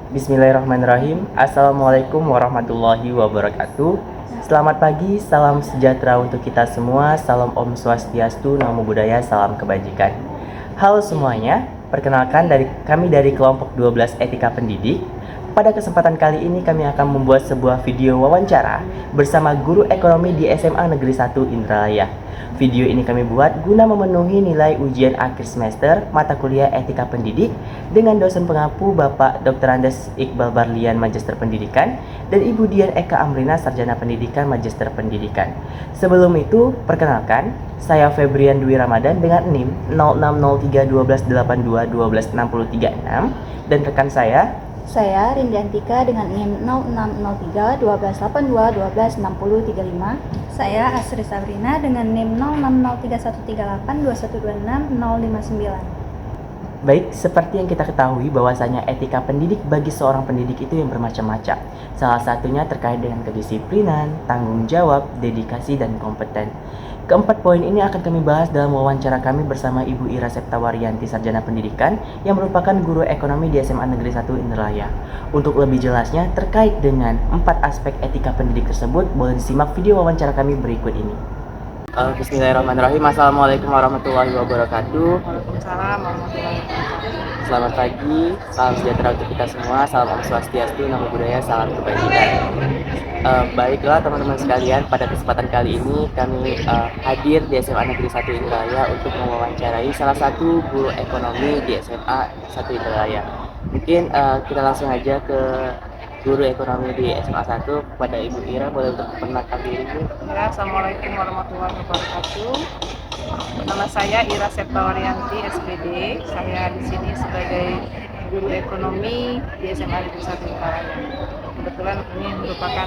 Bismillahirrahmanirrahim. Assalamualaikum warahmatullahi wabarakatuh. Selamat pagi, salam sejahtera untuk kita semua. Salam Om Swastiastu, Namo Buddhaya, salam kebajikan. Halo semuanya, perkenalkan kami dari kelompok 12 Etika Pendidik. Pada kesempatan kali ini kami akan membuat sebuah video wawancara bersama guru ekonomi di SMA Negeri 1 Indralaya. Video ini kami buat guna memenuhi nilai ujian akhir semester mata kuliah Etika Pendidik dengan dosen pengampu Bapak Dr. Andes Iqbal Barlian Magister Pendidikan dan Ibu Dian Eka Amrina Sarjana Pendidikan Magister Pendidikan. Sebelum itu, perkenalkan, saya Febrian Dwi Ramadan dengan NIM 06031282126036 dan rekan Saya Rindiantika dengan NIM 0603 1282 126035. Saya Asri Sabrina dengan NIM 060313121059. Baik, seperti yang kita ketahui bahwasanya etika pendidik bagi seorang pendidik itu yang bermacam-macam. Salah satunya terkait dengan kedisiplinan, tanggung jawab, dedikasi, dan kompeten. Keempat poin ini akan kami bahas dalam wawancara kami bersama Ibu Ira Septawarianti Sarjana Pendidikan yang merupakan guru ekonomi di SMA Negeri 1 Indralaya. Untuk lebih jelasnya terkait dengan 4 aspek etika pendidik tersebut, boleh disimak video wawancara kami berikut ini. Bismillahirrahmanirrahim. Assalamualaikum warahmatullahi wabarakatuh. Waalaikumsalam warahmatullahi wabarakatuh. Selamat pagi, salam sejahtera untuk kita semua. Salam Om Swastiastu, Namo Buddhaya, salam kebajikan. Baiklah teman-teman sekalian, pada kesempatan kali ini kami hadir di SMA Negeri 1 Indralaya untuk mewawancarai salah satu guru ekonomi di SMA 1 Indralaya. Mungkin kita langsung aja ke guru ekonomi di SMA 1 kepada Ibu Ira, boleh untuk memperkenalkan diri Bu. Ya, Assalamualaikum warahmatullahi wabarakatuh. Nama saya Ira Septawarianti SPD. Saya di sini sebagai guru ekonomi di SMA Negeri 1 Indralaya. Kebetulan ini merupakan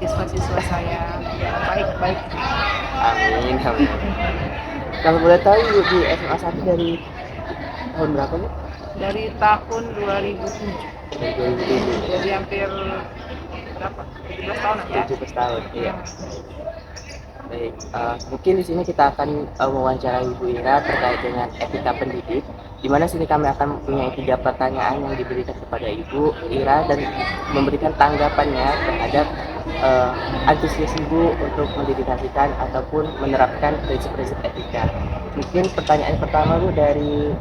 siswa-siswa saya yang baik-baik. Amin, amin. Kalau boleh tahu Bu, di SMA 1 dari tahun berapa Bu? Dari tahun 2007. Dari 2007. Jadi hampir berapa? 17 tahun ya? 17 tahun, iya. Baik, mungkin di sini kita akan mewawancarai Ibu Ira terkait dengan etika pendidik. Di mana sini kami akan mempunyai 3 pertanyaan yang diberikan kepada Ibu Ira dan memberikan tanggapannya terhadap antusias Ibu untuk mendedikasikan ataupun menerapkan prinsip-prinsip etika. Mungkin pertanyaan pertama Bu dari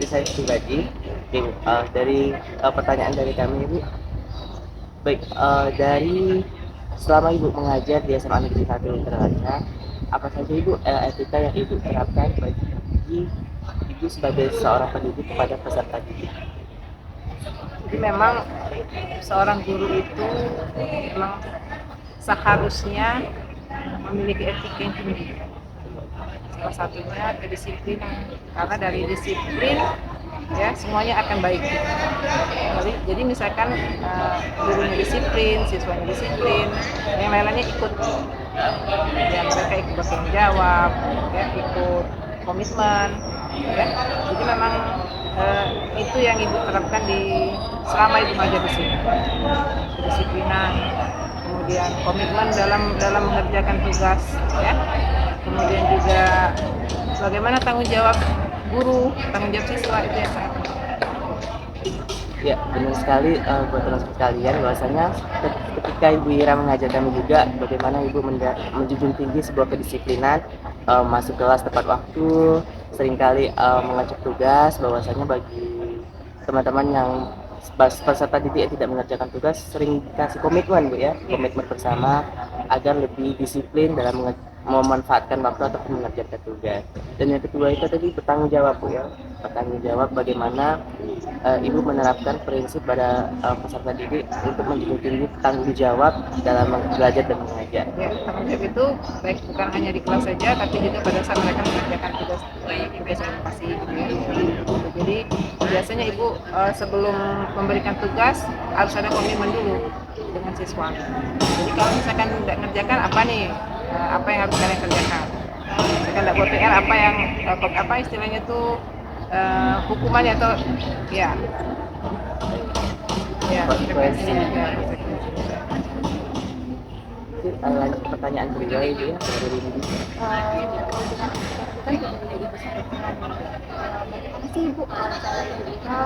saya pribadi. Dari pertanyaan dari kami Ibu. Baik, dari selama Ibu mengajar di SMA Negeri 1 Indralaya, apa saja Ibu etika yang Ibu terapkan bagi Ibu sebagai seorang pendidik kepada peserta didik? Jadi memang seorang guru itu memang seharusnya memiliki etika yang tinggi. Salah satunya kedisiplinan, karena dari disiplin ya semuanya akan baik. Jadi misalkan gurunya disiplin, siswanya disiplin, yang lain-lainnya ikut. Ya mereka ikut bertanggung jawab, ya ikut komitmen. Ya. Jadi memang itu yang Ibu terapkan selama Ibu mengajar di sini. Kedisiplinan, kemudian komitmen dalam mengerjakan tugas, ya. Kemudian juga bagaimana tanggung jawab guru, tanggung jawab siswa, itu yang sangat penting. Ya, benar sekali buat teman-teman sekalian bahwasanya ketika Ibu Ira mengajar kami juga bagaimana Ibu menjunjung tinggi sebuah kedisiplinan, masuk kelas tepat waktu, seringkali mengecek tugas, bahwasanya bagi teman-teman yang peserta didik yang tidak mengerjakan tugas sering kasih komitmen Bu ya, komitmen bersama agar lebih disiplin dalam memanfaatkan waktu ataupun mengerjakan tugas. Dan yang kedua itu tadi bertanggung jawab Bu ya, bertanggung jawab bagaimana Ibu menerapkan prinsip pada peserta didik untuk menjunjung tinggi tanggung jawab dalam belajar dan mengajar. Ya, tanggung jawab itu baik bukan hanya di kelas saja, tapi juga pada saat mereka mengerjakan tugas edukasi. Jadi biasanya Ibu sebelum memberikan tugas harus ada komitmen dulu dengan siswa. Jadi kalau misalkan tidak mengerjakan apa nih, apa yang harus kalian kerjakan? Misalkan tidak buat PR, apa istilahnya tuh hukumannya atau ya konsekuensi. Mungkin lanjut ke pertanyaan kedua Ibu ya dari Rindy. Kalau dengan kan dari ibu sampaikan bagaimana sih ibu cara ibu kita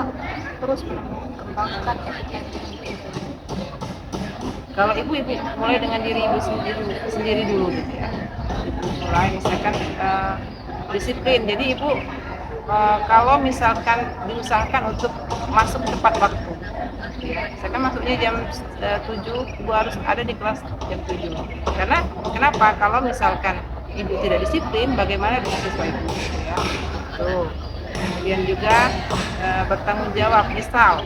terus mengembangkan etika Kalau ibu mulai dengan diri ibu sendiri dulu gitu ya. Ibu mulai misalkan disiplin. Jadi ibu kalau misalkan diusahakan untuk masuk tepat waktu, ya. Misalkan masuknya jam 7, ibu harus ada di kelas jam 7. Karena kenapa? Kalau misalkan ibu tidak disiplin, bagaimana dengan siswa ibu? Ya. Tuh. Kemudian juga bertanggung jawab. Misal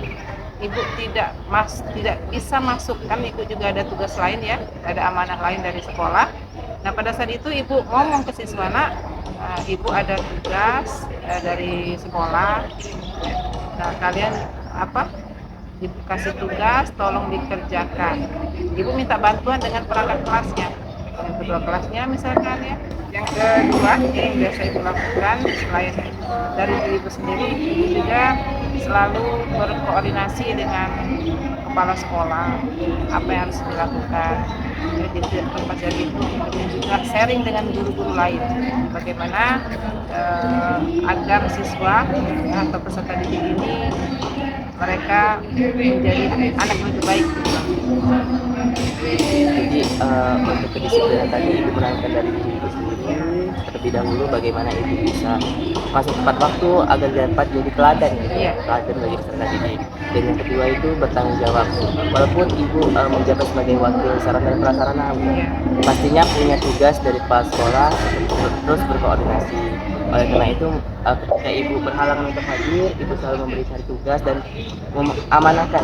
ibu tidak bisa masuk, kan ibu juga ada tugas lain ya, ada amanah lain dari sekolah. Nah pada saat itu ibu ngomong ke siswa, nak, ibu ada tugas dari sekolah. Nah kalian ibu kasih tugas, tolong dikerjakan. Ibu minta bantuan dengan perangkat kelasnya, yang kedua kelasnya misalkan ya. Yang kedua yang biasa ibu lakukan selain dari diri ibu sendiri, ibu juga selalu berkoordinasi dengan kepala sekolah apa yang harus dilakukan. Jadi tempat dari itu juga sharing dengan guru-guru lain bagaimana agar siswa atau peserta didik ini mereka menjadi anak yang lebih baik. Jadi untuk kedisiplinan tadi Ibu menerangkan dari diri Ibu sendiri terlebih dahulu bagaimana Ibu bisa masuk tepat waktu agar dapat jadi teladan gitu ya, teladan bagi peserta didik. Dan yang kedua itu bertanggung jawab. Walaupun Ibu menjabat sebagai wakil sarana dan prasarana, pastinya punya tugas dari kepala sekolah untuk terus berkoordinasi. Oleh karena itu ketika Ibu berhalangan untuk hadir, Ibu selalu memberikan tugas dan mengamanahkan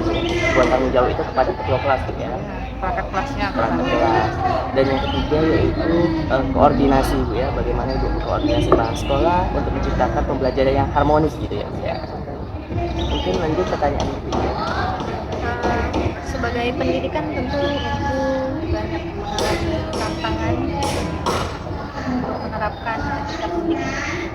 buat tanggung jawab itu kepada ketua kelas gitu ya. Perangkat kelasnya. Perangkat kelas. Dan yang ketiga yaitu koordinasi Bu ya, bagaimana Ibu koordinasi dengan sekolah untuk menciptakan pembelajaran yang harmonis gitu ya. Mungkin lanjut pertanyaan berikutnya. sebagai pendidikan tentu ibu banyak mengalami tantangan untuk menerapkan etika pendidik.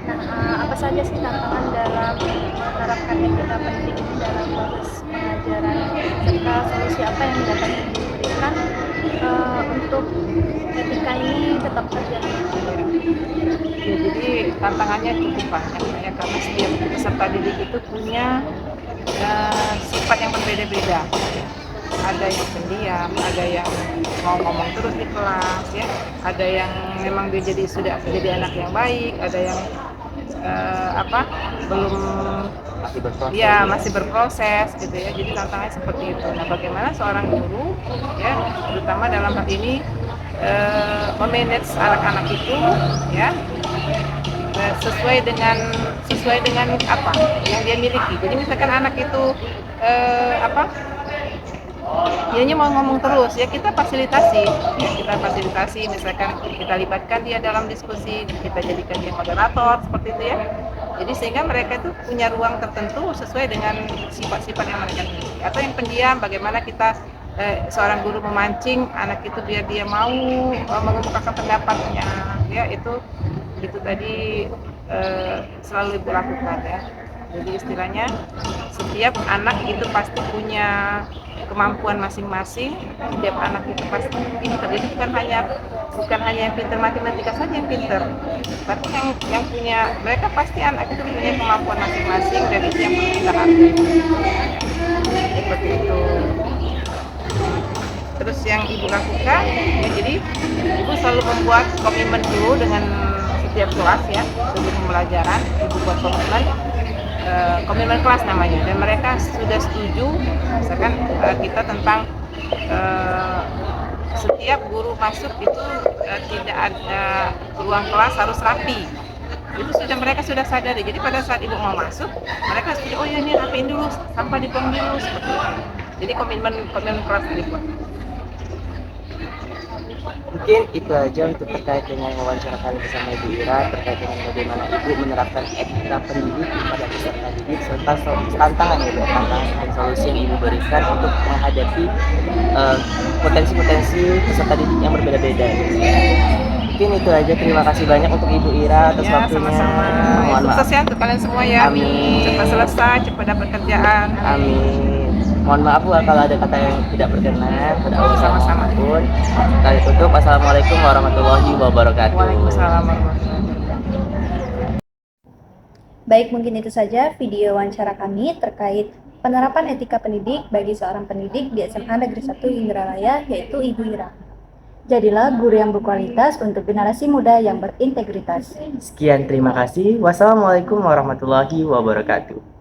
Nah, apa saja sih tantangan dalam menerapkan etika pendidik ini dalam proses pengajaran serta solusi apa yang dapat diberikan untuk etika ini tetap terjaga? Ya, jadi tantangannya cukup banyak ya, karena setiap peserta didik itu punya sifat yang berbeda-beda. Ada yang pendiam, ada yang mau ngomong terus di kelas ya, ada yang memang dia sudah jadi anak yang baik, ada yang belum masih berproses gitu ya. Jadi tantangannya seperti itu. Nah, bagaimana seorang guru ya, terutama dalam hal ini memanage anak-anak itu ya sesuai dengan apa yang dia miliki. Jadi misalkan anak itu dianya mau ngomong terus ya, kita fasilitasi misalkan kita libatkan dia dalam diskusi, kita jadikan dia moderator seperti itu ya. Jadi sehingga mereka itu punya ruang tertentu sesuai dengan sifat-sifat yang mereka miliki. Atau yang pendiam, bagaimana kita seorang guru memancing anak itu biar dia mau mengemukakan pendapatnya ya, itu tadi selalu ibu lakukan ya. Jadi istilahnya setiap anak itu pasti punya kemampuan masing-masing. Setiap anak itu pasti pintar. Jadi bukan hanya yang pintar matematika saja yang pintar, tapi yang punya, mereka pasti anak itu punya kemampuan masing-masing, dan itu yang perlu kita hargai. Seperti itu. Terus yang ibu lakukan ya, jadi ibu selalu membuat komitmen dulu dengan setiap kelas ya, sebelum pembelajaran ibu buat komitmen kelas namanya, dan mereka sudah setuju misalkan kita tentang setiap guru masuk itu tidak ada ruang kelas harus rapi. Itu mereka sudah sadari. Jadi pada saat ibu mau masuk, mereka sudah, oh ya ini rapiin dulu, sampah dibuang dulu, seperti itu. Jadi komitmen kelas dibuat. Mungkin itu aja untuk terkait dengan wawancara kali bersama Ibu Ira terkait dengan bagaimana Ibu menerapkan etika pendidik kepada peserta didik serta tantangan dan solusi yang Ibu berikan untuk menghadapi potensi-potensi peserta didik yang berbeda-beda. Mungkin itu aja, terima kasih banyak untuk Ibu Ira atas waktunya. Sama-sama. Mohon maaf. Sukses ya untuk kalian semua ya. Amin. Cepat selesai, cepat dapat kerjaan. Amin. Mohon maaf kalau ada kata yang tidak berkenan. Pada Allah Sama-sama. pun. Kita tutup. Assalamualaikum warahmatullahi wabarakatuh. Waalaikumsalam warahmatullahi wabarakatuh. Baik, mungkin itu saja video wawancara kami terkait penerapan etika pendidik bagi seorang pendidik di SMA Negeri 1 Indralaya, yaitu Ibu Ira. Jadilah guru yang berkualitas untuk generasi muda yang berintegritas. Sekian, terima kasih. Wassalamualaikum warahmatullahi wabarakatuh.